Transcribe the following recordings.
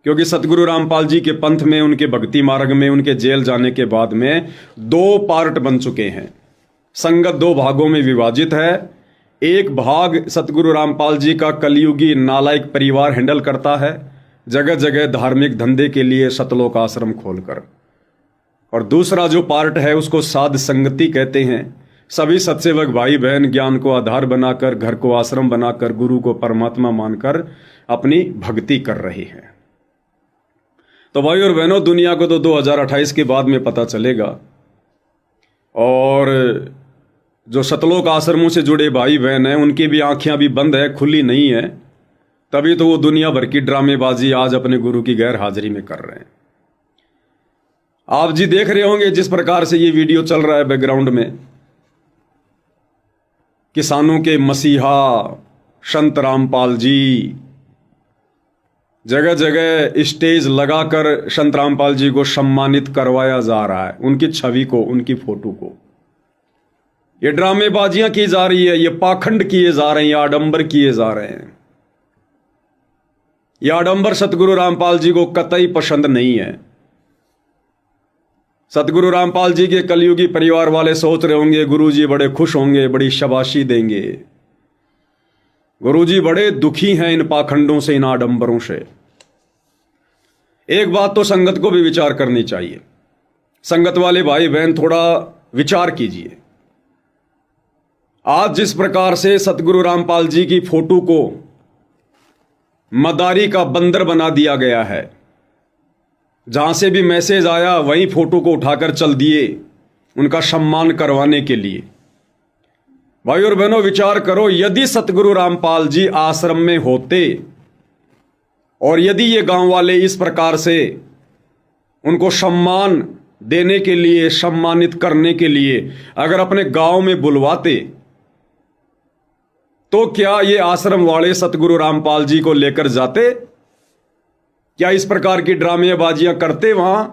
क्योंकि सतगुरु रामपाल जी के पंथ में, उनके भक्ति मार्ग में, उनके जेल जाने के बाद में 2 पार्ट बन चुके हैं। संगत 2 भागों में विभाजित है। एक भाग सतगुरु रामपाल जी का कलयुगी नालायक परिवार हैंडल करता है, जगह जगह धार्मिक धंधे के लिए सतलोक आश्रम खोलकर। और दूसरा जो पार्ट है उसको साध संगति कहते हैं। सभी सत्सेवक भाई बहन ज्ञान को आधार बनाकर, घर को आश्रम बनाकर, गुरु को परमात्मा मानकर अपनी भक्ति कर रहे हैं। तो भाई और बहनों, दुनिया को तो 2028 के बाद में पता चलेगा। और जो सतलोक आश्रमों से जुड़े भाई बहन हैं उनकी भी आंखें अभी बंद है, खुली नहीं है। तभी तो वो दुनिया भर की ड्रामेबाजी आज अपने गुरु की गैर हाजिरी में कर रहे हैं। आप जी देख रहे होंगे जिस प्रकार से ये वीडियो चल रहा है बैकग्राउंड में, किसानों के मसीहा संत रामपाल जी, जगह जगह स्टेज लगाकर संत रामपाल जी को सम्मानित करवाया जा रहा है, उनकी छवि को, उनकी फोटो को। ये ड्रामेबाजियां की जा रही है, ये पाखंड किए जा रहे हैं, ये आडंबर किए जा रहे हैं। ये आडंबर सतगुरु रामपाल जी को कतई पसंद नहीं है। सतगुरु रामपाल जी के कलयुगी परिवार वाले सोच रहे होंगे गुरु जी बड़े खुश होंगे, बड़ी शाबाशी देंगे। गुरु जी बड़े दुखी हैं इन पाखंडों से, इन आडंबरों से। एक बात तो संगत को भी विचार करनी चाहिए। संगत वाले भाई बहन थोड़ा विचार कीजिए। आज जिस प्रकार से सतगुरु रामपाल जी की फोटो को मदारी का बंदर बना दिया गया है, जहां से भी मैसेज आया वहीं फोटो को उठाकर चल दिए उनका सम्मान करवाने के लिए। भाई और बहनों, विचार करो, यदि सतगुरु रामपाल जी आश्रम में होते और यदि ये गांव वाले इस प्रकार से उनको सम्मान देने के लिए, सम्मानित करने के लिए अगर अपने गांव में बुलवाते, तो क्या ये आश्रम वाले सतगुरु रामपाल जी को लेकर जाते? क्या इस प्रकार की ड्रामेबाजियां करते वहां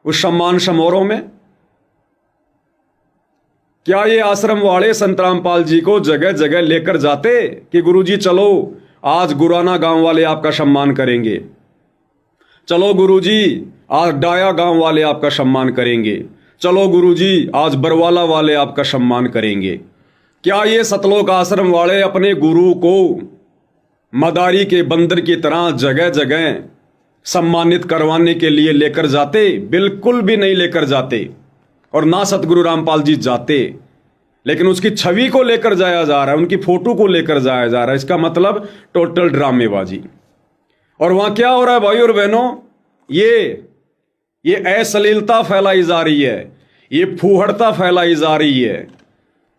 उस सम्मान समारोह में? क्या ये आश्रम वाले संत रामपाल जी को जगह जगह लेकर जाते कि गुरुजी चलो आज गुराना गांव वाले आपका सम्मान करेंगे, चलो गुरुजी आज डाया गांव वाले आपका सम्मान करेंगे, चलो गुरुजी आज बरवाला वाले आपका सम्मान करेंगे? क्या ये सतलोक आश्रम वाले अपने गुरु को मदारी के बंदर की तरह जगह जगह सम्मानित करवाने के लिए लेकर जाते? बिल्कुल भी नहीं लेकर जाते। और ना सतगुरु रामपाल जी जाते, लेकिन उसकी छवि को लेकर जाया जा रहा है, उनकी फोटो को लेकर जाया जा रहा है। इसका मतलब टोटल ड्रामेबाजी। और वहां क्या हो रहा है भाई और बहनों? ये अश्लीलता फैलाई जा रही है, ये फूहड़ता फैलाई जा रही है,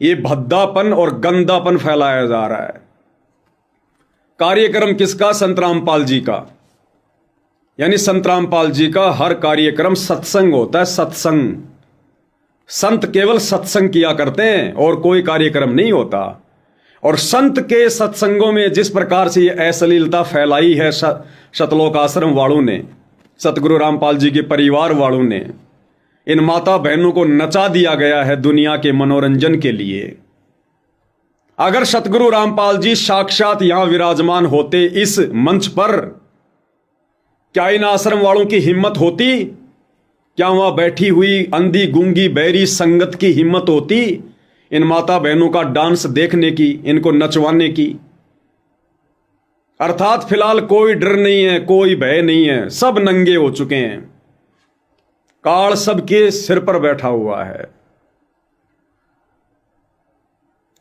ये भद्दापन और गंदापन फैलाया जा रहा है। कार्यक्रम किसका? संत रामपाल जी का। यानी संत रामपाल जी का हर कार्यक्रम सत्संग होता है, सत्संग। संत केवल सत्संग किया करते हैं और कोई कार्यक्रम नहीं होता। और संत के सत्संगों में जिस प्रकार से ये अश्लीलता फैलाई है सतलोक आश्रम वालों ने, सतगुरु रामपाल जी के परिवार वालों ने, इन माता बहनों को नचा दिया गया है दुनिया के मनोरंजन के लिए। अगर सतगुरु रामपाल जी साक्षात यहां विराजमान होते इस मंच पर, क्या इन आश्रम वालों की हिम्मत होती? क्या वहां बैठी हुई अंधी गूंगी बहरी संगत की हिम्मत होती इन माता बहनों का डांस देखने की, इनको नचवाने की? अर्थात फिलहाल कोई डर नहीं है, कोई भय नहीं है, सब नंगे हो चुके हैं। काल सबके सिर पर बैठा हुआ है।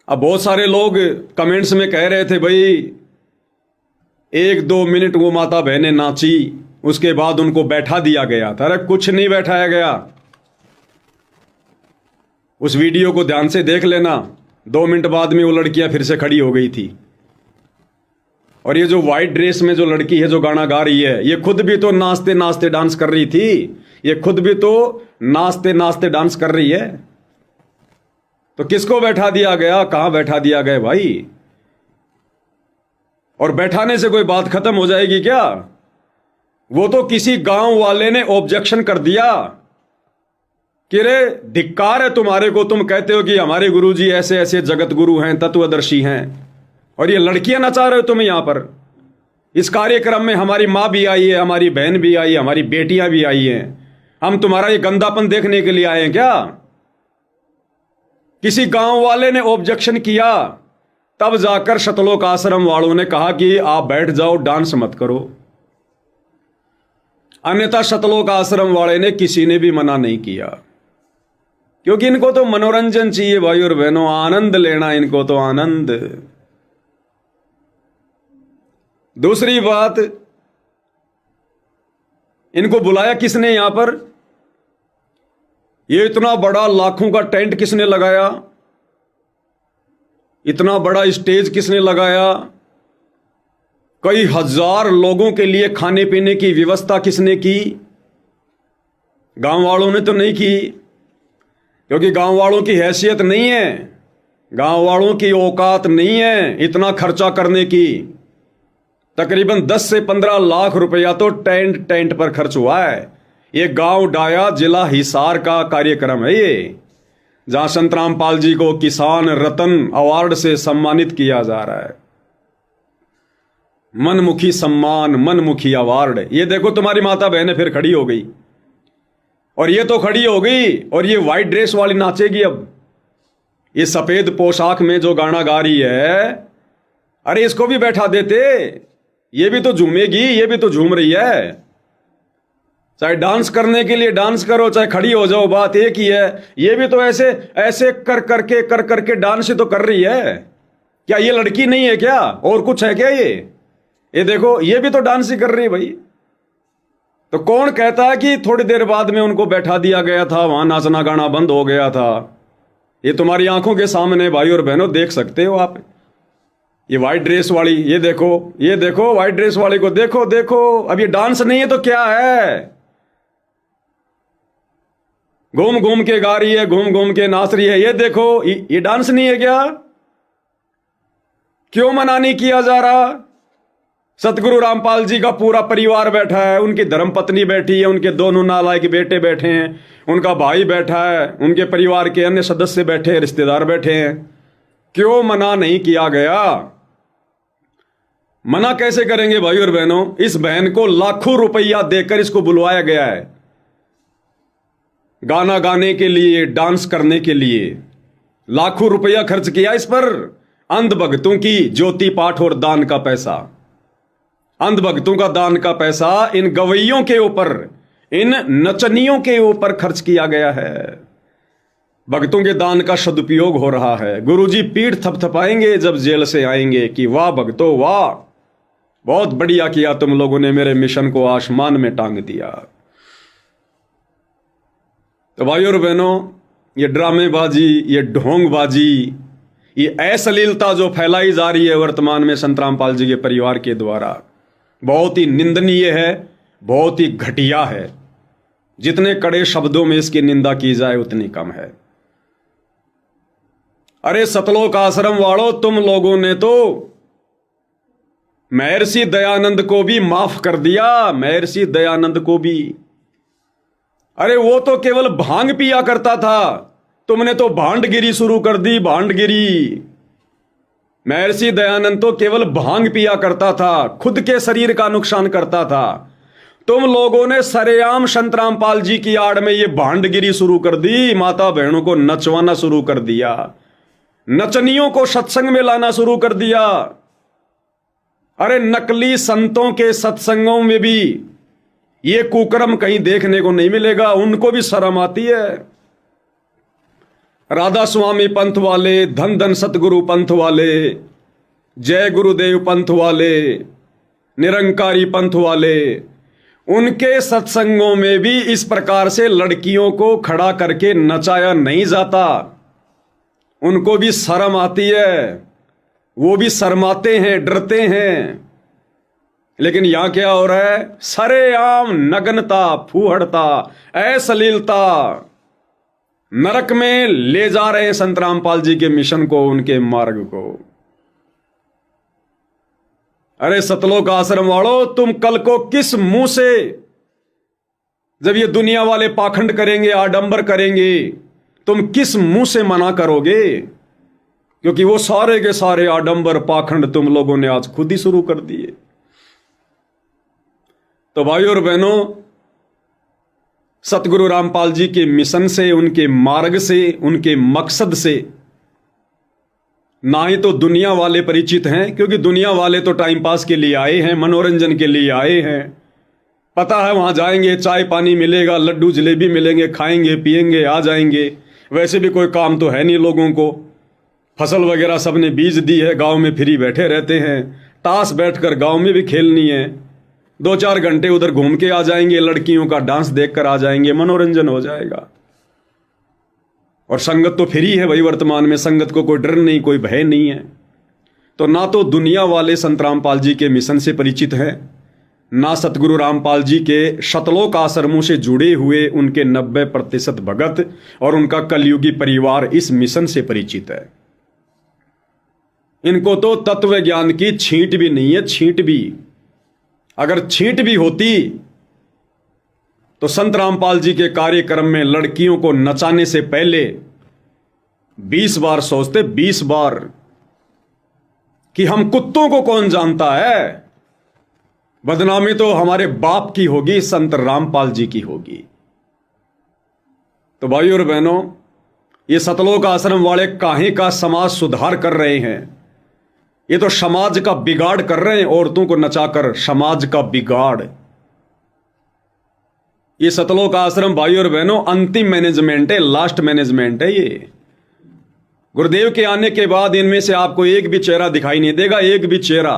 अब बहुत सारे लोग कमेंट्स में कह रहे थे भाई 1-2 मिनट वो माता बहनें नाची, उसके बाद उनको बैठा दिया गया था। अरे कुछ नहीं बैठाया गया। उस वीडियो को ध्यान से देख लेना, 2 मिनट बाद में वो लड़कियां फिर से खड़ी हो गई थी। और ये जो व्हाइट ड्रेस में जो लड़की है जो गाना गा रही है, ये खुद भी तो नाचते नाचते डांस कर रही थी। ये खुद भी तो नाचते नाचते डांस कर रही है। तो किसको बैठा दिया गया? कहां बैठा दिया गया भाई? और बैठाने से कोई बात खत्म हो जाएगी क्या? वो तो किसी गांव वाले ने ऑब्जेक्शन कर दिया कि रे धिक्कार है तुम्हारे को, तुम कहते हो कि हमारे गुरुजी ऐसे ऐसे जगत गुरु हैं, तत्वदर्शी हैं, और ये लड़कियां नचा रहे हो तुम यहां पर। इस कार्यक्रम में हमारी माँ भी आई है, हमारी बहन भी आई है, हमारी बेटियां भी आई हैं। हम तुम्हारा ये गंदापन देखने के लिए आए हैं क्या? किसी गांव वाले ने ऑब्जेक्शन किया, तब जाकर सतलोक आश्रम वालों ने कहा कि आप बैठ जाओ, डांस मत करो। अन्यथा सतलोक आश्रम वाले ने किसी ने भी मना नहीं किया, क्योंकि इनको तो मनोरंजन चाहिए भाई और बहनों, आनंद लेना इनको तो आनंद। दूसरी बात, इनको बुलाया किसने यहां पर? ये इतना बड़ा लाखों का टेंट किसने लगाया? इतना बड़ा स्टेज किसने लगाया? कई हजार लोगों के लिए खाने पीने की व्यवस्था किसने की? गांव वालों ने तो नहीं की, क्योंकि गांव वालों की हैसियत नहीं है, गांव वालों की औकात नहीं है इतना खर्चा करने की। तकरीबन 10 से 15 लाख रुपया तो टेंट पर खर्च हुआ है। ये गांव डाया जिला हिसार का कार्यक्रम है ये, जहां संत रामपाल जी को किसान रत्न अवार्ड से सम्मानित किया जा रहा है। मनमुखी सम्मान, मनमुखी अवार्ड। ये देखो तुम्हारी माता बहनें फिर खड़ी हो गई, और ये तो खड़ी हो गई, और ये व्हाइट ड्रेस वाली नाचेगी अब। ये सफेद पोशाक में जो गाना गा रही है, अरे इसको भी बैठा देते, ये भी तो झूमेगी, ये भी तो झूम रही है। चाहे डांस करने के लिए डांस करो, चाहे खड़ी हो जाओ, बात एक ही है। ये भी तो ऐसे ऐसे कर करके डांस ही तो कर रही है। क्या ये लड़की नहीं है क्या? और कुछ है क्या? ये देखो, ये भी तो डांस ही कर रही है भाई। तो कौन कहता है कि थोड़ी देर बाद में उनको बैठा दिया गया था, वहां नाचना गाना बंद हो गया था? ये तुम्हारी आंखों के सामने भाई और बहनों, देख सकते हो आप। ये व्हाइट ड्रेस वाली, ये देखो व्हाइट ड्रेस वाली को देखो। अब ये डांस नहीं है तो क्या है? घूम घूम के गा रही है, घूम घूम के नाच रही है। ये देखो, ये डांस नहीं है क्या? क्यों मना नहीं किया जा रहा? सतगुरु रामपाल जी का पूरा परिवार बैठा है, उनकी धर्मपत्नी बैठी है, उनके दोनों नालायक बेटे बैठे हैं, उनका भाई बैठा है, उनके परिवार के अन्य सदस्य बैठे हैं, रिश्तेदार बैठे हैं। क्यों मना नहीं किया गया? मना कैसे करेंगे भाई और बहनों? इस बहन को लाखों रुपया देकर इसको बुलवाया गया है, गाना गाने के लिए, डांस करने के लिए। लाखों रुपया खर्च किया इस पर। अंधभक्तों की ज्योति पाठ और दान का पैसा, अंधभक्तों का दान का पैसा इन गवैयों के ऊपर, इन नचनियों के ऊपर खर्च किया गया है। भक्तों के दान का सदुपयोग हो रहा है। गुरुजी पीठ थपथपाएंगे जब जेल से आएंगे कि वाह भक्तों वाह, बहुत बढ़िया किया तुम लोगों ने, मेरे मिशन को आसमान में टांग दिया। तो भाई और बहनों, ये ड्रामेबाजी, ये ढोंगबाजी, ये अश्लीलता जो फैलाई जा रही है वर्तमान में संत रामपाल जी के परिवार के द्वारा, बहुत ही निंदनीय है, बहुत ही घटिया है। जितने कड़े शब्दों में इसकी निंदा की जाए उतनी कम है। अरे सतलोक आश्रम वालों, तुम लोगों ने तो महर्षि दयानंद को भी माफ कर दिया, महर्षि दयानंद को भी। अरे वो तो केवल भांग पिया करता था, तुमने तो भांडगिरी शुरू कर दी, भांडगिरी। महर्षि दयानंद तो केवल भांग पिया करता था, खुद के शरीर का नुकसान करता था। तुम लोगों ने सरेआम संत रामपाल जी की आड़ में ये भांडगिरी शुरू कर दी, माता बहनों को नचवाना शुरू कर दिया, नचनियों को सत्संग में लाना शुरू कर दिया। अरे नकली संतों के सत्संगों में भी ये कुकर्म कहीं देखने को नहीं मिलेगा, उनको भी शर्म आती है। राधा स्वामी पंथ वाले, धन धन सतगुरु पंथ वाले, जय गुरुदेव पंथ वाले, निरंकारी पंथ वाले, उनके सत्संगों में भी इस प्रकार से लड़कियों को खड़ा करके नचाया नहीं जाता। उनको भी शर्म आती है, वो भी शर्माते हैं, डरते हैं। लेकिन यहां क्या हो रहा है? सरेआम नग्नता, फूहड़ता, अश्लीलता, नरक में ले जा रहे हैं संत रामपाल जी के मिशन को, उनके मार्ग को। अरे सतलोक आश्रम वालों, तुम कल को किस मुंह से, जब ये दुनिया वाले पाखंड करेंगे, आडंबर करेंगे, तुम किस मुंह से मना करोगे? क्योंकि वो सारे के सारे आडंबर पाखंड तुम लोगों ने आज खुद ही शुरू कर दिए। तो भाइयों और बहनों, सतगुरु रामपाल जी के मिशन से, उनके मार्ग से, उनके मकसद से ना ही तो दुनिया वाले परिचित हैं, क्योंकि दुनिया वाले तो टाइम पास के लिए आए हैं, मनोरंजन के लिए आए हैं। पता है वहां जाएंगे, चाय पानी मिलेगा, लड्डू जलेबी मिलेंगे, खाएंगे पिएंगे आ जाएंगे। वैसे भी कोई काम तो है नहीं लोगों को, फसल वगैरह सबने बीज दी है, गांव में फ्री बैठे रहते हैं, ताश बैठकर गांव में भी खेलनी है, 2-4 घंटे उधर घूम के आ जाएंगे, लड़कियों का डांस देखकर आ जाएंगे, मनोरंजन हो जाएगा। और संगत तो फ्री है भाई, वर्तमान में संगत को कोई डर नहीं, कोई भय नहीं है। तो ना तो दुनिया वाले संत रामपाल जी के मिशन से परिचित हैं, ना सतगुरु रामपाल जी के शतलोक आश्रमों से जुड़े हुए उनके 90% भगत और उनका कलयुगी परिवार इस मिशन से परिचित है। इनको तो तत्व ज्ञान की छींट भी नहीं है, छींट भी। अगर छींट भी होती तो संत रामपाल जी के कार्यक्रम में लड़कियों को नचाने से पहले 20 बार सोचते, 20 बार, कि हम कुत्तों को कौन जानता है, बदनामी तो हमारे बाप की होगी, संत रामपाल जी की होगी। तो भाइयों और बहनों, ये सतलोक आश्रम वाले काहे का समाज सुधार कर रहे हैं, ये तो समाज का बिगाड़ कर रहे हैं, औरतों को नचाकर समाज का बिगाड़। ये सतलोक आश्रम भाइयों और बहनों अंतिम मैनेजमेंट है, लास्ट मैनेजमेंट है ये। गुरुदेव के आने के बाद इनमें से आपको एक भी चेहरा दिखाई नहीं देगा, एक भी चेहरा।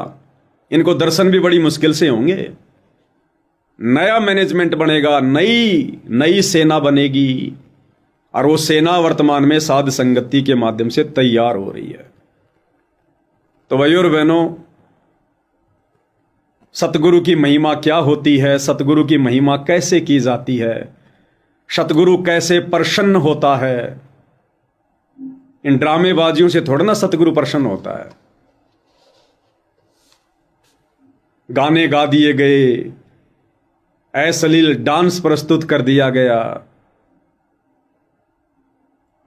इनको दर्शन भी बड़ी मुश्किल से होंगे। नया मैनेजमेंट बनेगा, नई सेना बनेगी, और वो सेना वर्तमान में साध संगति के माध्यम से तैयार हो रही है। तो भाइयों और बहनों, सतगुरु की महिमा क्या होती है, सतगुरु की महिमा कैसे की जाती है, सतगुरु कैसे प्रसन्न होता है, इन ड्रामेबाजियों से थोड़ा ना सतगुरु प्रसन्न होता है। गाने गा दिए गए, अश्लील डांस प्रस्तुत कर दिया गया,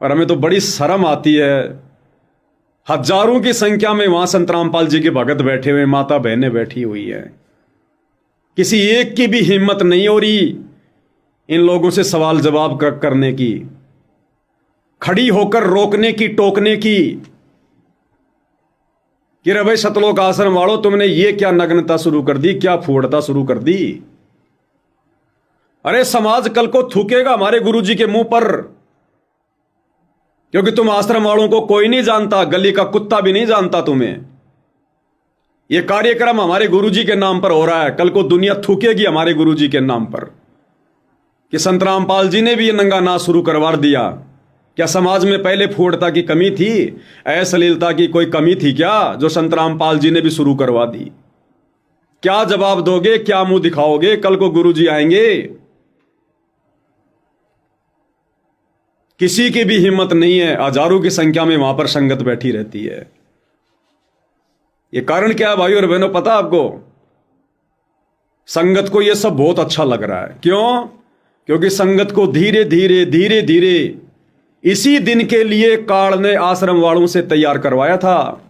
और हमें तो बड़ी शर्म आती है। हजारों की संख्या में वहां संत रामपाल जी के भगत बैठे हुए, माता बहनें बैठी हुई है, किसी एक की भी हिम्मत नहीं हो रही इन लोगों से सवाल जवाब करने की, खड़ी होकर रोकने की, टोकने की, कि रे भाई सतलोक आश्रम वालों, तुमने ये क्या नग्नता शुरू कर दी, क्या फूहड़ता शुरू कर दी। अरे समाज कल को थूकेगा हमारे गुरुजी के मुंह पर, क्योंकि तुम आश्रम वालों को कोई नहीं जानता, गली का कुत्ता भी नहीं जानता तुम्हें। यह कार्यक्रम हमारे गुरुजी के नाम पर हो रहा है, कल को दुनिया थूकेगी हमारे गुरुजी के नाम पर कि संत रामपाल जी ने भी ये नंगा नाच शुरू करवा दिया। क्या समाज में पहले फूहड़ता की कमी थी, अश्लीलता की कोई कमी थी क्या, जो संत रामपाल जी ने भी शुरू करवा दी? क्या जवाब दोगे, क्या मुंह दिखाओगे? कल को गुरुजी आएंगे, किसी की भी हिम्मत नहीं है, हजारों की संख्या में वहां पर संगत बैठी रहती है। ये कारण क्या है भाइयों और बहनों, पता आपको? संगत को यह सब बहुत अच्छा लग रहा है। क्यों? क्योंकि संगत को धीरे धीरे इसी दिन के लिए काल ने आश्रम वालों से तैयार करवाया था।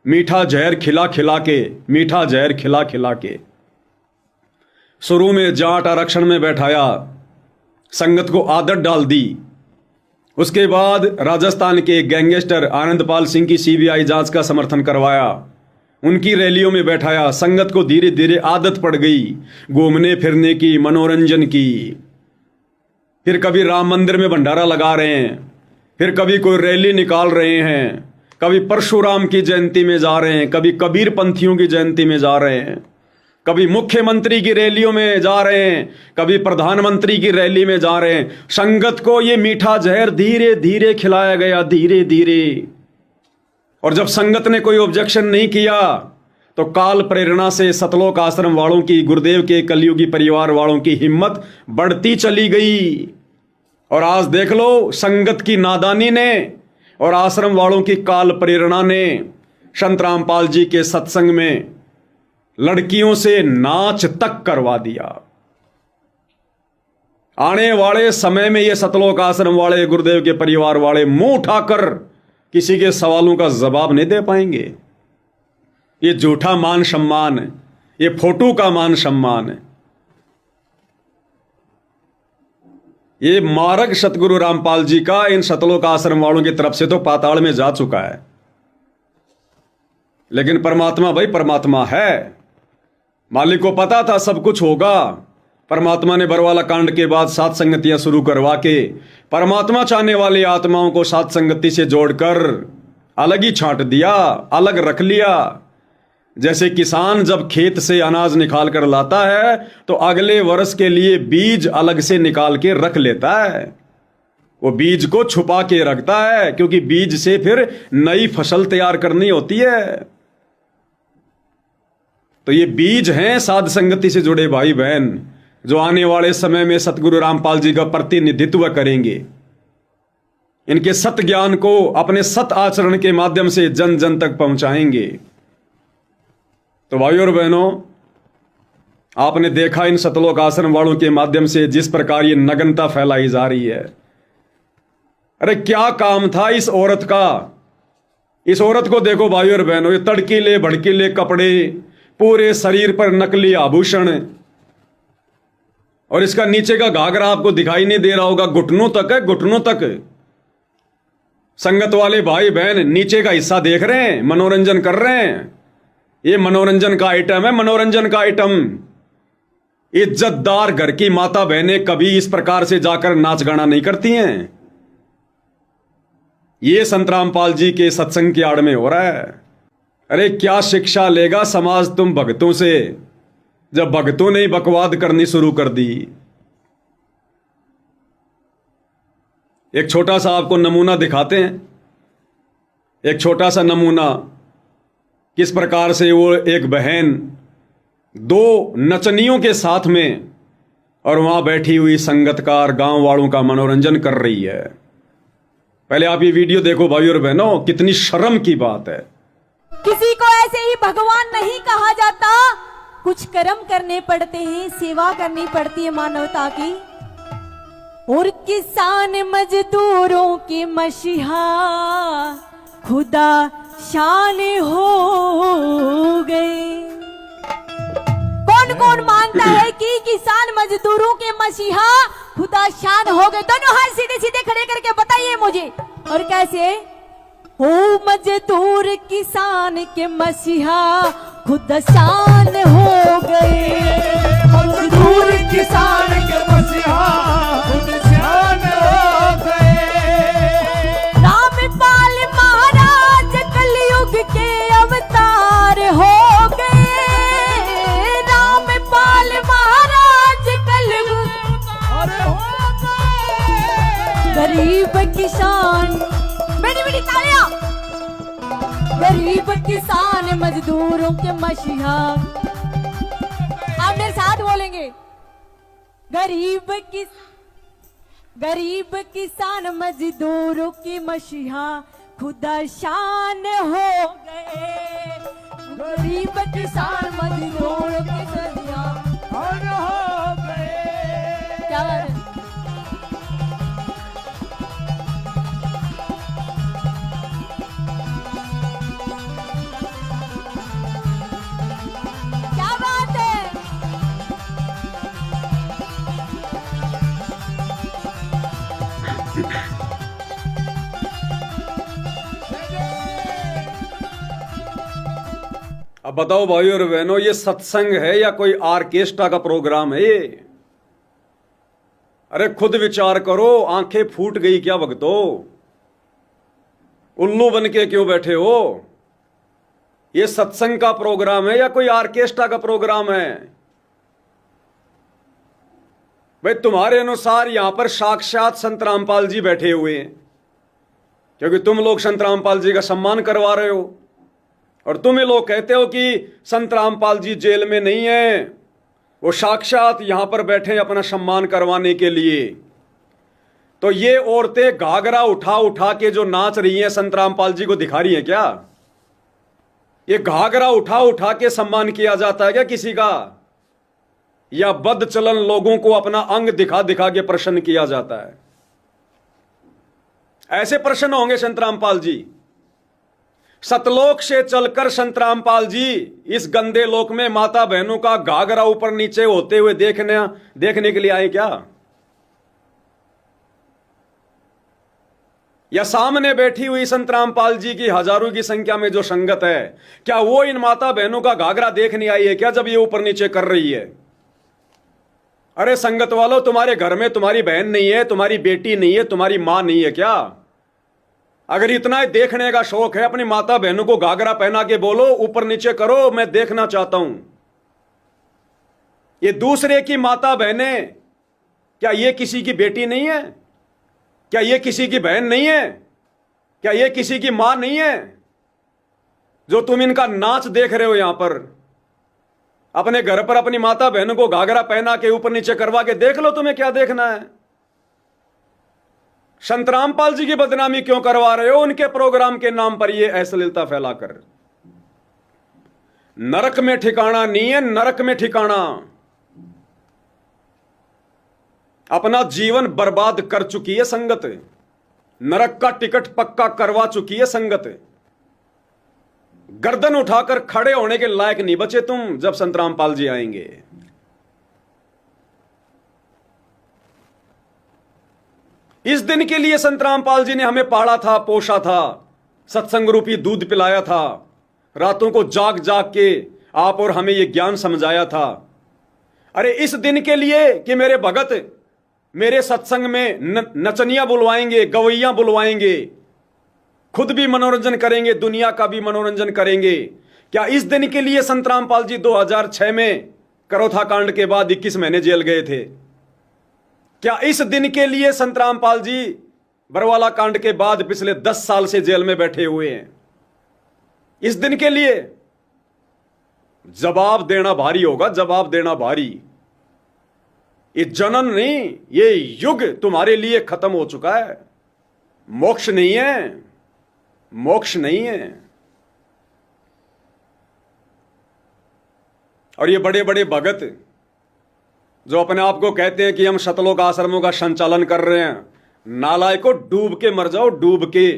मीठा जहर खिला खिला के, मीठा जहर खिला खिला के शुरू में जाट आरक्षण में बैठाया, संगत को आदत डाल दी। उसके बाद राजस्थान के गैंगस्टर आनंदपाल सिंह की सीबीआई जांच का समर्थन करवाया, उनकी रैलियों में बैठाया। संगत को धीरे धीरे आदत पड़ गई घूमने फिरने की, मनोरंजन की। फिर कभी राम मंदिर में भंडारा लगा रहे हैं, फिर कभी कोई रैली निकाल रहे हैं, कभी परशुराम की जयंती में जा रहे हैं, कभी कबीर पंथियों की जयंती में जा रहे हैं, कभी मुख्यमंत्री की रैलियों में जा रहे हैं, कभी प्रधानमंत्री की रैली में जा रहे हैं। संगत को ये मीठा जहर धीरे धीरे खिलाया गया, धीरे धीरे। और जब संगत ने कोई ऑब्जेक्शन नहीं किया तो काल प्रेरणा से सतलोक आश्रम वालों की, गुरुदेव के कलयुगी परिवार वालों की हिम्मत बढ़ती चली गई। और आज देख लो, संगत की नादानी ने और आश्रम वालों की काल प्रेरणा ने संत रामपाल जी के सत्संग में लड़कियों से नाच तक करवा दिया। आने वाले समय में ये सतलोक आश्रम वाले, गुरुदेव के परिवार वाले मुंह उठाकर किसी के सवालों का जवाब नहीं दे पाएंगे। ये झूठा मान सम्मान है, ये फोटो का मान सम्मान है। ये मार्ग सतगुरु रामपाल जी का इन सतलोक आश्रम वालों की तरफ से तो पाताल में जा चुका है, लेकिन परमात्मा भाई परमात्मा है। मालिक को पता था सब कुछ होगा। परमात्मा ने बरवाला कांड के बाद सात संगतियां शुरू करवा के परमात्मा चाहने वाली आत्माओं को सात संगति से जोड़कर अलग ही छांट दिया, अलग रख लिया। जैसे किसान जब खेत से अनाज निकाल कर लाता है तो अगले वर्ष के लिए बीज अलग से निकाल के रख लेता है। वो बीज को छुपा के रखता है क्योंकि बीज से फिर नई फसल तैयार करनी होती है। तो ये बीज हैं साध संगति से जुड़े भाई बहन, जो आने वाले समय में सतगुरु रामपाल जी का प्रतिनिधित्व करेंगे। इनके सत ज्ञान को अपने सत आचरण के माध्यम से जन जन तक पहुंचाएंगे। तो भाइयों और बहनों, आपने देखा इन सतलोक आश्रम वालों के माध्यम से जिस प्रकार ये नग्नता फैलाई जा रही है। अरे क्या काम था इस औरत का। इस औरत को देखो भाइयों और बहनों, ये तड़कीले भड़कीले कपड़े, पूरे शरीर पर नकली आभूषण, और इसका नीचे का घाघरा आपको दिखाई नहीं दे रहा होगा, घुटनों तक है, घुटनों तक। संगत वाले भाई बहन नीचे का हिस्सा देख रहे हैं, मनोरंजन कर रहे हैं। ये मनोरंजन का आइटम है, मनोरंजन का आइटम। इज्जतदार घर की माता बहनें कभी इस प्रकार से जाकर नाच गाना नहीं करती हैं। ये संत रामपाल जी के सत्संग की आड़ में हो रहा है। अरे क्या शिक्षा लेगा समाज तुम भक्तों से, जब भक्तों ने बकवाद करनी शुरू कर दी। एक छोटा सा आपको नमूना दिखाते हैं, एक छोटा सा नमूना किस प्रकार से वो एक बहन दो नचनियों के साथ में और वहां बैठी हुई संगतकार गांव वालों का मनोरंजन कर रही है। पहले आप ये वीडियो देखो भाइयों और बहनों, कितनी शर्म की बात है। किसी को ऐसे ही भगवान नहीं कहा जाता, कुछ कर्म करने पड़ते हैं, सेवा करनी पड़ती है मानवता की। और किसान मजदूरों के मसीहा खुदा शान हो गए। कौन कौन मानता है कि किसान मजदूरों के मसीहा खुदा शान हो गए? दोनों हाथ सीधे सीधे खड़े करके बताइए मुझे। और कैसे? हो मजदूर किसान के मसीहा खुदा शान हो गए। मजदूर किसान के मसीहा खुदा शान हो गए। रामपाल महाराज कलयुग के अवतार हो गए। रामपाल महाराज कलयुग हो गए। गरीब किसान, मेरी मेरी तालियां। गरीब किसान मजदूरों के मसीहा, आप मेरे साथ बोलेंगे। गरीब किसान मजदूरों की मसीहा खुदा शान हो गए। गरीब किसान मजदूरों की मसीहा हो गए। क्या बात है? क्या बात है? अब बताओ भाइयों और बहनों, ये सत्संग है या कोई आर्केस्ट्रा का प्रोग्राम है ये? अरे खुद विचार करो, आंखें फूट गई क्या भक्तो? उल्लू बन के क्यों बैठे हो? ये सत्संग का प्रोग्राम है या कोई आर्केस्ट्रा का प्रोग्राम है? भाई तुम्हारे अनुसार यहां पर साक्षात संत रामपाल जी बैठे हुए हैं, क्योंकि तुम लोग संत रामपाल जी का सम्मान करवा रहे हो। और तुम ये लोग कहते हो कि संत रामपाल जी जेल में नहीं है, वो साक्षात यहां पर बैठे अपना सम्मान करवाने के लिए। तो ये औरतें घाघरा उठा उठा के जो नाच रही हैं, संत रामपाल जी को दिखा रही हैं क्या? ये घाघरा उठा उठा के सम्मान किया जाता है क्या किसी का? या बद चलन लोगों को अपना अंग दिखा दिखा के प्रसन्न किया जाता है? ऐसे प्रसन्न होंगे संत रामपाल जी? सतलोक से चलकर संत रामपाल जी इस गंदे लोक में माता बहनों का घाघरा ऊपर नीचे होते हुए देखने के लिए आए क्या? या सामने बैठी हुई संत रामपाल जी की हजारों की संख्या में जो संगत है, क्या वो इन माता बहनों का घाघरा देखने आई है क्या जब ये ऊपर नीचे कर रही है? अरे संगत वालों, तुम्हारे घर में तुम्हारी बहन नहीं है, तुम्हारी बेटी नहीं है, तुम्हारी मां नहीं है क्या? अगर इतना ही देखने का शौक है, अपनी माता बहनों को घाघरा पहना के बोलो ऊपर नीचे करो, मैं देखना चाहता हूं। ये दूसरे की माता बहनें, क्या ये किसी की बेटी नहीं है? क्या ये किसी की बहन नहीं है? क्या ये किसी की मां नहीं है? जो तुम इनका नाच देख रहे हो यहां पर, अपने घर पर अपनी माता बहनों को घाघरा पहना के ऊपर नीचे करवा के देख लो, तुम्हें क्या देखना है? संत रामपाल जी की बदनामी क्यों करवा रहे हो उनके प्रोग्राम के नाम पर ये अश्लीलता फैलाकर? नरक में ठिकाना नहीं है, नरक में ठिकाना। अपना जीवन बर्बाद कर चुकी है संगत, नरक का टिकट पक्का करवा चुकी है संगत। गर्दन उठाकर खड़े होने के लायक नहीं बचे तुम जब संत रामपाल जी आएंगे। इस दिन के लिए संत रामपाल जी ने हमें पाला था, पोषा था, सत्संग रूपी दूध पिलाया था, रातों को जाग जाग के आप और हमें यह ज्ञान समझाया था। अरे इस दिन के लिए कि मेरे भगत मेरे सत्संग में नचनियां बुलवाएंगे, गवैया बुलवाएंगे, खुद भी मनोरंजन करेंगे, दुनिया का भी मनोरंजन करेंगे। क्या इस दिन के लिए संत रामपाल जी 2006 में करोथा कांड के बाद 21 महीने जेल गए थे? क्या इस दिन के लिए संत रामपाल जी बरवाला कांड के बाद पिछले 10 साल से जेल में बैठे हुए हैं? इस दिन के लिए जवाब देना भारी होगा, जवाब देना भारी। ये जनन नहीं, ये युग तुम्हारे लिए खत्म हो चुका है। मोक्ष नहीं है, मोक्ष नहीं है। और ये बड़े बड़े भगत जो अपने आप को कहते हैं कि हम शतलोक आश्रमों का संचालन कर रहे हैं, नालायकों, डूब के मर जाओ, डूब के।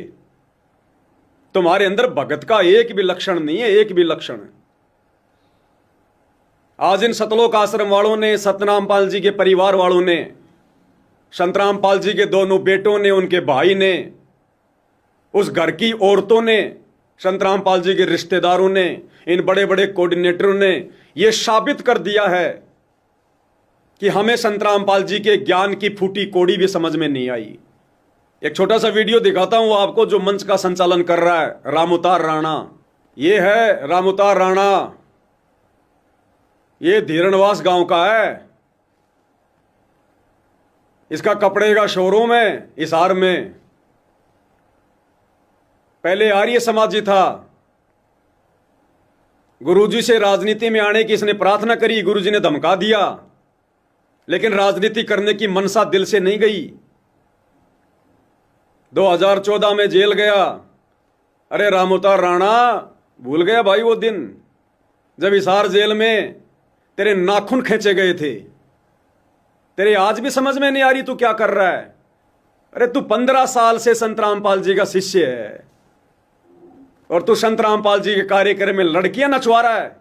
तुम्हारे अंदर भगत का एक भी लक्षण नहीं है, एक भी लक्षण। आज इन सतलोक आश्रम वालों ने, सतनामपाल जी के परिवार वालों ने, संत रामपाल जी के दोनों बेटों ने, उनके भाई ने, उस घर की औरतों ने, संत रामपाल जी के रिश्तेदारों ने, इन बड़े बड़े कोऑर्डिनेटरों ने यह साबित कर दिया है कि हमें संत रामपाल जी के ज्ञान की फूटी कोड़ी भी समझ में नहीं आई। एक छोटा सा वीडियो दिखाता हूं आपको जो मंच का संचालन कर रहा है रामउतार राणा। ये है रामउतार राणा, ये धीरणवास गांव का है। इसका कपड़े का शोरूम है हिसार में। पहले आर्य समाजी था। गुरुजी से राजनीति में आने की इसने प्रार्थना करी, गुरुजी ने धमका दिया, लेकिन राजनीति करने की मनसा दिल से नहीं गई। 2014 में जेल गया। अरे रामउतार राणा, भूल गया भाई वो दिन जब हिसार जेल में तेरे नाखून खींचे गए थे? तेरे आज भी समझ में नहीं आ रही तू क्या कर रहा है? अरे तू 15 साल से संत रामपाल जी का शिष्य है और तू संत रामपाल जी के कार्यक्रम में लड़कियां नचवा रहा है।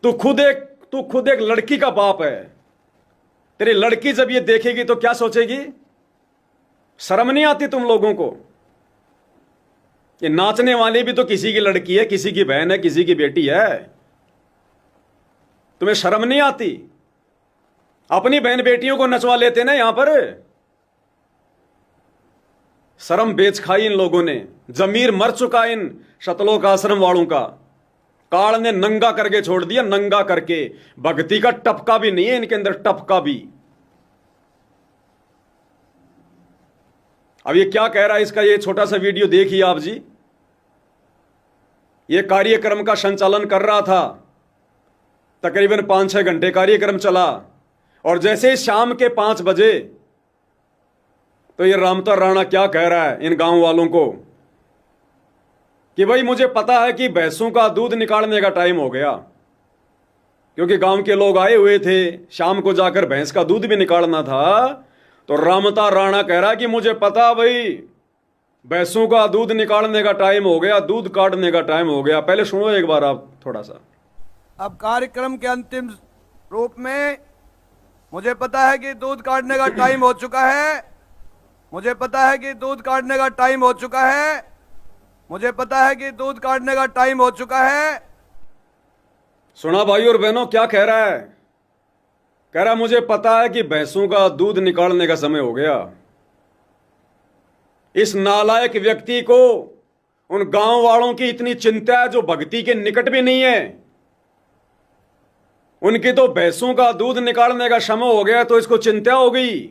तू खुद एक लड़की का बाप है। तेरी लड़की जब ये देखेगी तो क्या सोचेगी? शर्म नहीं आती तुम लोगों को? ये नाचने वाली भी तो किसी की लड़की है, किसी की बहन है, किसी की बेटी है। तुम्हें शर्म नहीं आती? अपनी बहन बेटियों को नचवा लेते ना यहां पर। शर्म बेच खाई इन लोगों ने। जमीर मर चुका इन शतलोक आश्रम वालों का। काल ने नंगा करके छोड़ दिया, नंगा करके। भक्ति का टपका भी नहीं है इनके अंदर, टपका भी। अब ये क्या कह रहा है, इसका ये छोटा सा वीडियो देखिए आप जी। ये कार्यक्रम का संचालन कर रहा था, तकरीबन 5-6 घंटे कार्यक्रम चला, और जैसे ही शाम के 5 बजे तो ये रामउतार राणा क्या कह रहा है इन गांव वालों को कि भाई मुझे पता है कि भैंसों का दूध निकालने का टाइम हो गया, क्योंकि गांव के लोग आए हुए थे, शाम को जाकर भैंस का दूध भी निकालना था। तो रामउतार राणा कह रहा है कि मुझे पता भाई भैंसों का दूध निकालने का टाइम हो गया, दूध काटने का टाइम हो गया। पहले सुनो एक बार आप थोड़ा सा। अब कार्यक्रम के अंतिम रूप में मुझे पता है कि दूध काटने का टाइम हो चुका है। मुझे पता है कि दूध काटने का टाइम हो चुका है। मुझे पता है कि दूध काटने का टाइम हो चुका है। सुना भाई और बहनों, क्या कह रहा है? कह रहा मुझे पता है कि भैंसों का दूध निकालने का समय हो गया। इस नालायक व्यक्ति को उन गांव वालों की इतनी चिंता है जो भक्ति के निकट भी नहीं है। उनकी तो भैंसों का दूध निकालने का समय हो गया तो इसको चिंता हो गई।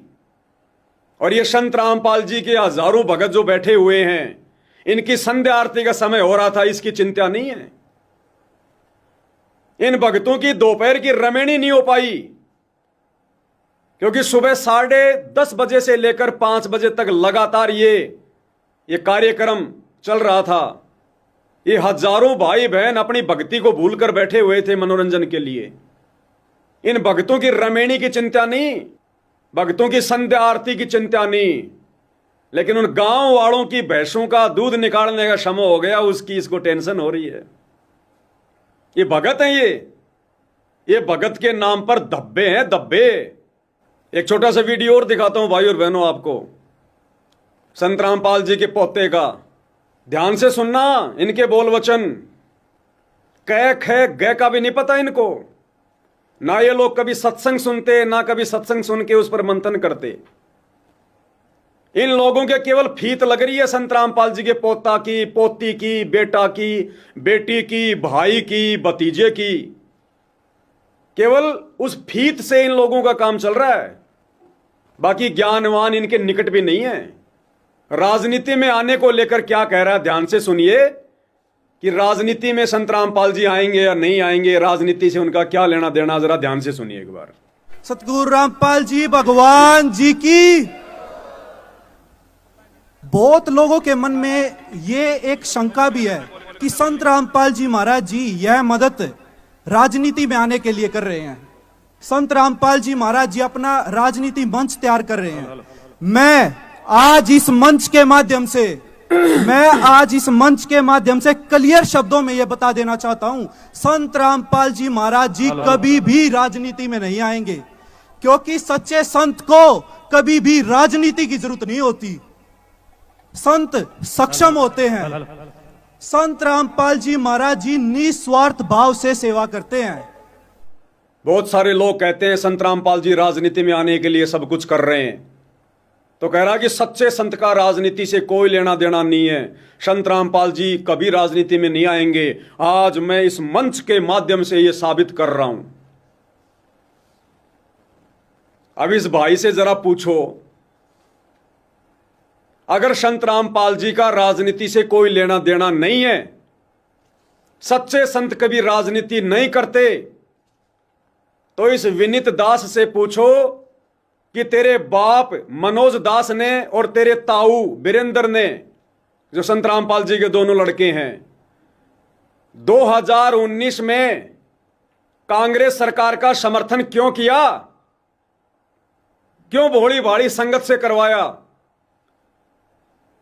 और ये संत रामपाल जी के हजारों भगत जो बैठे हुए हैं, इनकी संध्या आरती का समय हो रहा था, इसकी चिंता नहीं है। इन भक्तों की दोपहर की रमेणी नहीं हो पाई, क्योंकि सुबह 10:30 बजे से लेकर 5 बजे तक लगातार ये कार्यक्रम चल रहा था। ये हजारों भाई बहन अपनी भक्ति को भूलकर बैठे हुए थे मनोरंजन के लिए। इन भक्तों की रमेणी की चिंता नहीं, भक्तों की संध्या आरती की चिंता नहीं, लेकिन उन गांव वालों की भैंसों का दूध निकालने का समय हो गया, उसकी इसको टेंशन हो रही है। ये भगत हैं, ये भगत के नाम पर धब्बे हैं, धब्बे। एक छोटा सा वीडियो और दिखाता हूं भाई और बहनों आपको, संत रामपाल जी के पोते का। ध्यान से सुनना इनके बोल वचन। कै खे गै का भी नहीं पता इनको। ना ये लोग कभी सत्संग सुनते, ना कभी सत्संग सुन के उस पर मंथन करते। इन लोगों के केवल फीत लग रही है संत रामपाल जी के पोता की, पोती की, बेटा की, बेटी की, भाई की, भतीजे की। केवल उस फीत से इन लोगों का काम चल रहा है। बाकी ज्ञानवान इनके निकट भी नहीं है। राजनीति में आने को लेकर क्या कह रहा है, ध्यान से सुनिए कि राजनीति में संत रामपाल जी आएंगे या नहीं आएंगे, राजनीति से उनका क्या लेना देना, जरा ध्यान से सुनिए एक बार। सतगुरु रामपाल जी भगवान जी की। बहुत लोगों के मन में ये एक शंका भी है कि संत रामपाल जी महाराज जी यह मदद राजनीति में आने के लिए कर रहे हैं। संत रामपाल जी महाराज जी अपना राजनीति मंच तैयार कर रहे हैं। मैं आज इस मंच के माध्यम से क्लियर शब्दों में यह बता देना चाहता हूं, संत रामपाल जी महाराज जी कभी भी राजनीति में नहीं आएंगे, क्योंकि सच्चे संत को कभी भी राजनीति की जरूरत नहीं होती। संत सक्षम होते हैं। संत रामपाल जी महाराज जी निस्वार्थ भाव से सेवा करते हैं। बहुत सारे लोग कहते हैं संत रामपाल जी राजनीति में आने के लिए सब कुछ कर रहे हैं, तो कह रहा कि सच्चे संत का राजनीति से कोई लेना देना नहीं है। संत रामपाल जी कभी राजनीति में नहीं आएंगे। आज मैं इस मंच के माध्यम से यह साबित कर रहा हूं। अब इस भाई से जरा पूछो, अगर संत रामपाल जी का राजनीति से कोई लेना देना नहीं है, सच्चे संत कभी राजनीति नहीं करते, तो इस विनीत दास से पूछो कि तेरे बाप मनोज दास ने और तेरे ताऊ वीरेंद्र ने, जो संत रामपाल जी के दोनों लड़के हैं, 2019 में कांग्रेस सरकार का समर्थन क्यों किया? क्यों भोली भाली संगत से करवाया?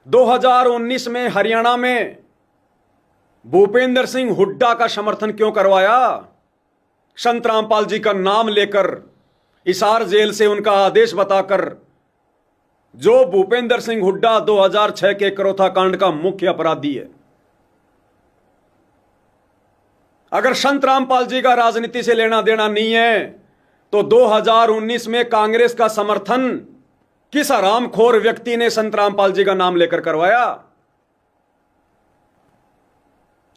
2019 में हरियाणा में भूपेंद्र सिंह हुड्डा का समर्थन क्यों करवाया? संत रामपाल जी का नाम लेकर, हिसार जेल से उनका आदेश बताकर, जो भूपेंद्र सिंह हुड्डा 2006 के करोथा कांड का मुख्य अपराधी है। अगर संत रामपाल जी का राजनीति से लेना देना नहीं है, तो 2019 में कांग्रेस का समर्थन किस हरामखोर व्यक्ति ने संत रामपाल जी का नाम लेकर करवाया?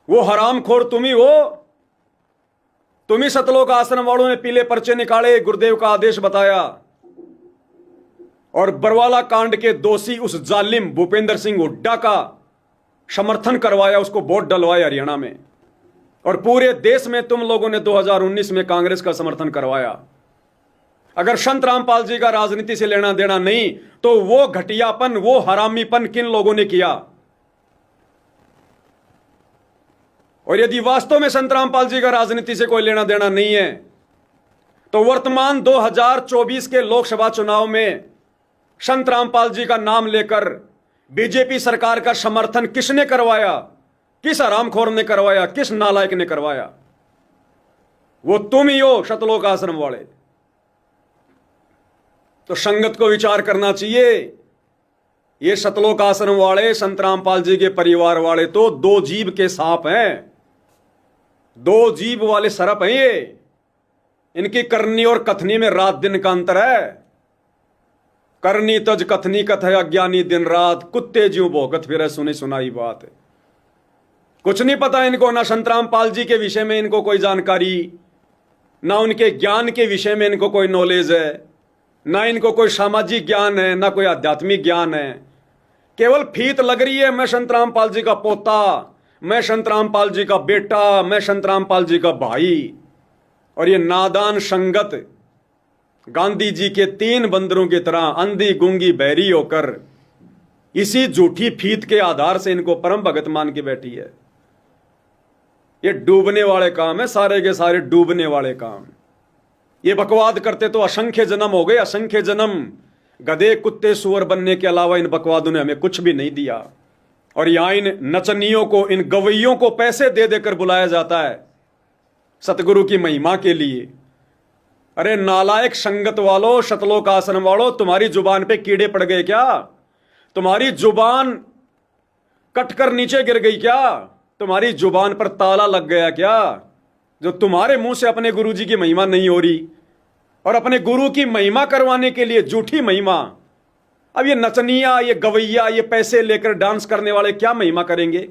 वो हरामखोर तुम ही हो। तुम ही सतलोक आश्रम वालों ने पीले पर्चे निकाले, गुरुदेव का आदेश बताया, और बरवाला कांड के दोषी उस जालिम भूपेंद्र सिंह हुड्डा का समर्थन करवाया, उसको वोट डलवाया हरियाणा में। और पूरे देश में तुम लोगों ने 2019 में कांग्रेस का समर्थन करवाया। अगर संत रामपाल जी का राजनीति से लेना देना नहीं, तो वो घटियापन, वो हरामीपन किन लोगों ने किया? और यदि वास्तव में संत रामपाल जी का राजनीति से कोई लेना देना नहीं है, तो वर्तमान 2024 के लोकसभा चुनाव में संत रामपाल जी का नाम लेकर बीजेपी सरकार का समर्थन किसने करवाया? किस हरामखोर ने करवाया? किस नालायक ने करवाया? वो तुम ही हो, सतलोक आश्रम वाले। तो संगत को विचार करना चाहिए ये सतलोक आश्रम वाले, संत रामपाल जी के परिवार वाले तो दो जीभ के सांप हैं, दो जीभ वाले सरप हैं ये। इनकी करनी और कथनी में रात दिन का अंतर है। करनी तज कथनी कथ है, अज्ञानी दिन रात, कुत्ते ज्यों भौंकत फिरे सुनी सुनाई बात है। कुछ नहीं पता इनको, ना संत रामपाल जी के विषय में इनको कोई जानकारी, ना उनके ज्ञान के विषय में इनको कोई नॉलेज है, ना इनको कोई सामाजिक ज्ञान है, ना कोई आध्यात्मिक ज्ञान है। केवल फीत लग रही है, मैं संत रामपाल जी का पोता, मैं संत रामपाल जी का बेटा, मैं संत रामपाल जी का भाई। और ये नादान संगत गांधी जी के 3 बंदरों की तरह अंधी गूंगी बहरी होकर इसी झूठी फीत के आधार से इनको परम भगत मान के बैठी है। ये डूबने वाले काम है, सारे के सारे डूबने वाले काम। ये बकवाद करते तो असंख्य जन्म हो गए, असंख्य जन्म। गधे कुत्ते सुअर बनने के अलावा इन बकवादों ने हमें कुछ भी नहीं दिया। और यहां इन नचनियों को, इन गवैयों को पैसे दे देकर बुलाया जाता है सतगुरु की महिमा के लिए। अरे नालायक संगत वालों, सतलोक आश्रम वालों, तुम्हारी जुबान पे कीड़े पड़ गए क्या? तुम्हारी जुबान कटकर नीचे गिर गई क्या? तुम्हारी जुबान पर ताला लग गया क्या? जो तुम्हारे मुंह से अपने गुरु जी की महिमा नहीं हो रही, और अपने गुरु की महिमा करवाने के लिए झूठी महिमा। अब ये नचनिया, ये गवैया, ये पैसे लेकर डांस करने वाले क्या महिमा करेंगे?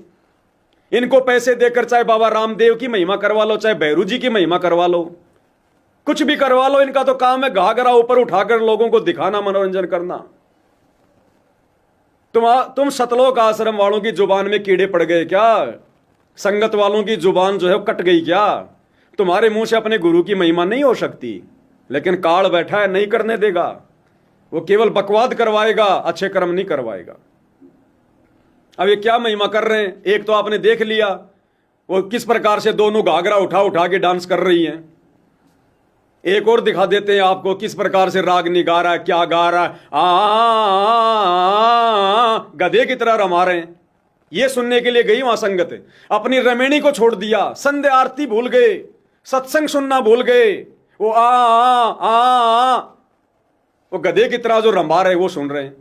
इनको पैसे देकर चाहे बाबा रामदेव की महिमा करवा लो, चाहे भैरू जी की महिमा करवा लो, कुछ भी करवा लो। इनका तो काम है घाघरा ऊपर उठाकर लोगों को दिखाना, मनोरंजन करना। तुम सतलोक आश्रम वालों की जुबान में कीड़े पड़ गए क्या? संगत वालों की जुबान जो है वो कट गई क्या? तुम्हारे मुंह से अपने गुरु की महिमा नहीं हो सकती, लेकिन काल बैठा है, नहीं करने देगा। वो केवल बकवाद करवाएगा, अच्छे कर्म नहीं करवाएगा। अब ये क्या महिमा कर रहे हैं? एक तो आपने देख लिया वो किस प्रकार से दोनों घाघरा उठा उठा के डांस कर रही हैं। एक और दिखा देते हैं आपको किस प्रकार से रागनी गा रहा है, क्या गा रहा है, गधे की तरह रमा रहे हैं। ये सुनने के लिए गई वहां संगत, अपनी रमेणी को छोड़ दिया, संध्या आरती भूल गए, सत्संग सुनना भूल गए। वो वो गधे की तरह जो रमा रहे वो सुन रहे हैं।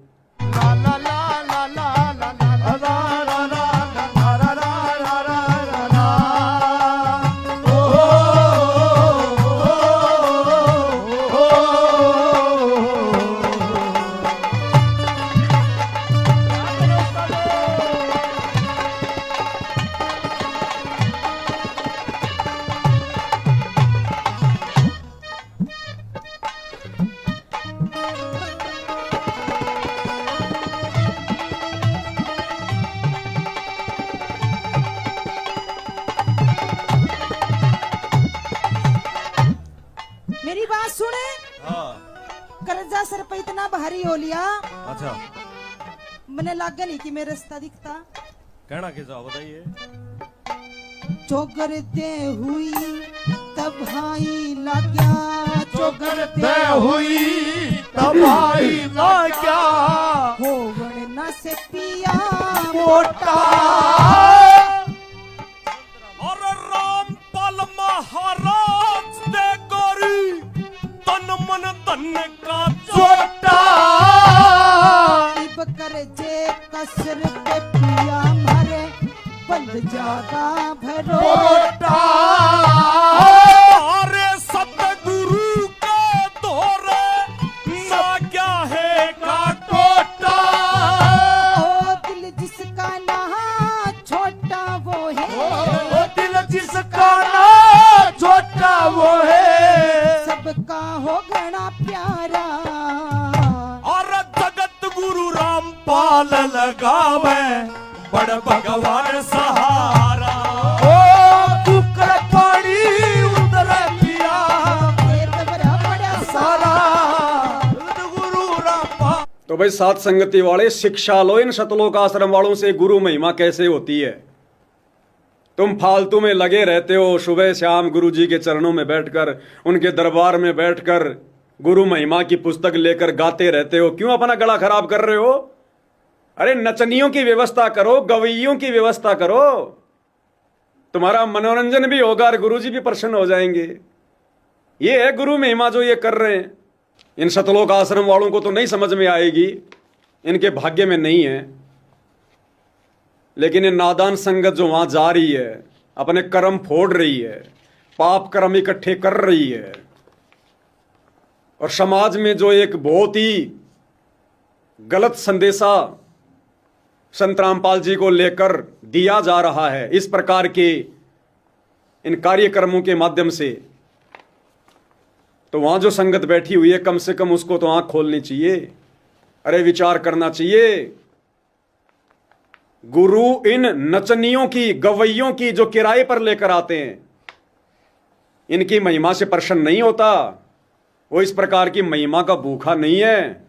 मेरी बात सुने। कर्जा सर पे इतना भारी हो लिया, अच्छा मैंने लागा नहीं कि मेरा रास्ता दिखता। कहना के जाओ बताइए। चौगरते हुई तब भाई लाग्या, चौगरते हुई तबाही ना क्या होवन न से पिया मोटा। और रामपाल महाराज दे गोरी तन मन धन का छोटा। इब कर जे कसर पे पिया मारे बंद जागा भरोटा। अरे सतगुरु का दौरे ना क्या है का टोटा। ओ दिल जिसका ना छोटा वो है, ओ दिल जिसका ना छोटा वो है, सबका हो गणा प्यारा। और जगत गुरु रामपाल लगावे बड़ भगवान सहारा। ओ कुकर पानी उतर लिया खेत भरा बड़ा सारा गुरु रामपाल। तो भाई सात संगति वाले, शिक्षा लो इन सतलोक आश्रम वालों से गुरु महिमा कैसे होती है। तुम फालतू में लगे रहते हो, सुबह शाम गुरु जी के चरणों में बैठकर, उनके दरबार में बैठकर गुरु महिमा की पुस्तक लेकर गाते रहते हो। क्यों अपना गला खराब कर रहे हो? अरे नचनियों की व्यवस्था करो, गवैयों की व्यवस्था करो, तुम्हारा मनोरंजन भी होगा और गुरु जी भी प्रसन्न हो जाएंगे। ये है गुरु महिमा जो ये कर रहे हैं। इन सतलोक आश्रम वालों को तो नहीं समझ में आएगी। इनके भाग्य में नहीं है, लेकिन ये नादान संगत जो वहां जा रही है, अपने कर्म फोड़ रही है, पाप कर्म इकट्ठे कर रही है, और समाज में जो एक बहुत ही गलत संदेशा संत रामपाल जी को लेकर दिया जा रहा है, इस प्रकार के इन कार्यक्रमों के माध्यम से, तो वहां जो संगत बैठी हुई है, कम से कम उसको तो आंख खोलनी चाहिए। अरे विचार करना चाहिए। गुरु इन नचनियों की, गवैयों की जो किराए पर लेकर आते हैं, इनकी महिमा से प्रसन्न नहीं होता। वो इस प्रकार की महिमा का भूखा नहीं है।